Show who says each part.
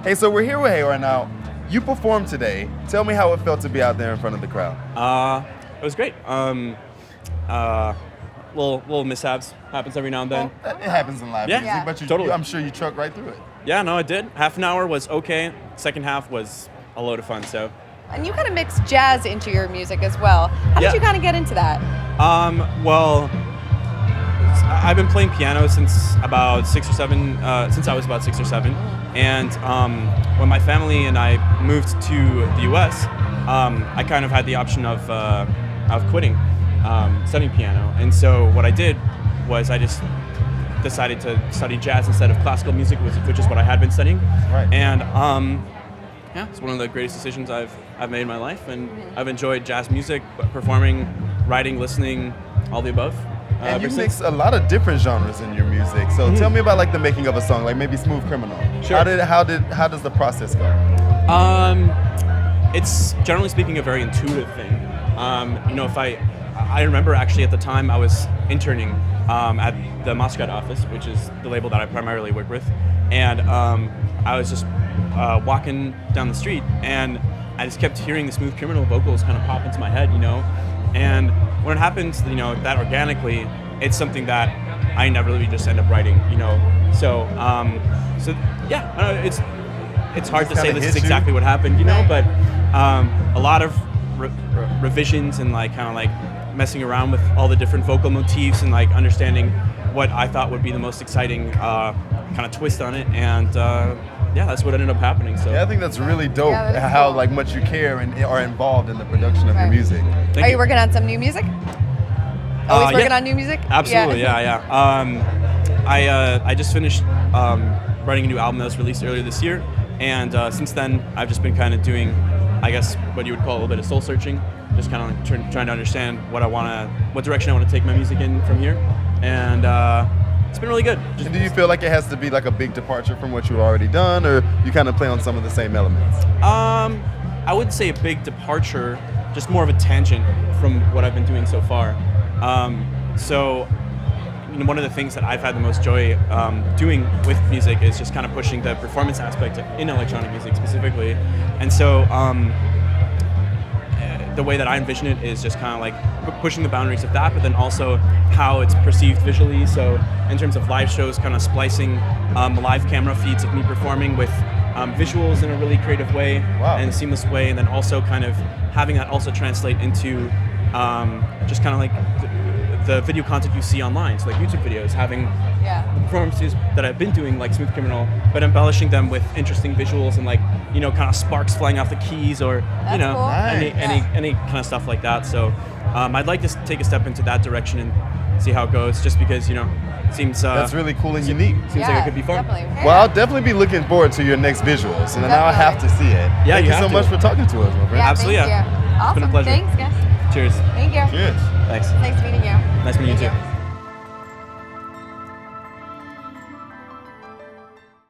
Speaker 1: Hey, so we're here with Haywyre now. You performed today. Tell me how it felt to be out there in front of the crowd.
Speaker 2: It was great. Little mishaps happens every now and then.
Speaker 1: Well, it happens in live music, but
Speaker 2: totally.
Speaker 1: I'm sure you trucked right through it.
Speaker 2: Yeah, no, I did. Half an hour was okay. Second half was a load of fun. So.
Speaker 3: And you kind of mix jazz into your music as well. How did you kind of get into that?
Speaker 2: Well, I've been playing piano since about 6 or 7. Since I was about 6 or 7, and when my family and I moved to the U.S., I kind of had the option of quitting studying piano, and so what I did was I just decided to study jazz instead of classical music, which is what I had been studying.
Speaker 1: Right.
Speaker 2: And yeah, it's one of the greatest decisions I've made in my life, and I've enjoyed jazz music, performing, writing, listening, all the above.
Speaker 1: And you mix a lot of different genres in your music. So tell me about like the making of a song, like maybe Smooth Criminal.
Speaker 2: Sure.
Speaker 1: How does the process go?
Speaker 2: It's generally speaking a very intuitive thing. You know, I remember actually at the time I was interning at the Moscow office, which is the label that I primarily work with, and I was just walking down the street, and I just kept hearing the Smooth Criminal vocals kind of pop into my head, you know, and when it happens, you know, that organically, it's something that I never really just end up writing, you know, so yeah, it's hard to say this is exactly what happened, you know, but a lot of revisions and like kind of like messing around with all the different vocal motifs and like understanding what I thought would be the most exciting kind of twist on it, and yeah, that's what ended up happening. So
Speaker 1: yeah, I think that's really dope.
Speaker 3: Yeah,
Speaker 1: how
Speaker 3: cool.
Speaker 1: like much you care and are involved in the production of your music.
Speaker 3: Are you working on some new music? Always working on new music?
Speaker 2: Absolutely, yeah. I just finished writing a new album that was released earlier this year, and since then I've just been kind of doing, I guess, what you would call a little bit of soul searching, just kind of like trying to understand what direction I want to take my music in from here, and it's been really good.
Speaker 1: And do you feel like it has to be like a big departure from what you've already done, or you kind of play on some of the same elements?
Speaker 2: I wouldn't say a big departure, just more of a tangent from what I've been doing so far. So, you know, one of the things that I've had the most joy doing with music is just kind of pushing the performance aspect in electronic music specifically. And so the way that I envision it is just kind of like pushing the boundaries of that, but then also how it's perceived visually. So in terms of live shows, kind of splicing live camera feeds of me performing with visuals in a really creative way and seamless way, and then also kind of having that also translate into just kind of like the video content you see online, so like YouTube videos, having the performances that I've been doing, like Smooth Criminal, but embellishing them with interesting visuals and like, you know, kind of sparks flying off the keys, or you know,
Speaker 3: cool.
Speaker 2: any kind of stuff like that. So I'd like to take a step into that direction and see how it goes, just because, you know, it seems
Speaker 1: that's really cool and unique.
Speaker 2: Seems like it could be fun.
Speaker 3: Definitely.
Speaker 1: Well, I'll definitely be looking forward to your next visuals, and now I have to see it.
Speaker 2: Yeah,
Speaker 1: Thank you so
Speaker 2: have to.
Speaker 1: much for talking to us, my friend.
Speaker 3: Yeah,
Speaker 2: Absolutely,
Speaker 3: thank
Speaker 2: yeah.
Speaker 3: you. Awesome.
Speaker 2: It's been a pleasure.
Speaker 3: Thanks, guys.
Speaker 2: Cheers.
Speaker 3: Thank you.
Speaker 1: Cheers.
Speaker 2: Thanks.
Speaker 3: Nice meeting you.
Speaker 2: Nice meeting you too.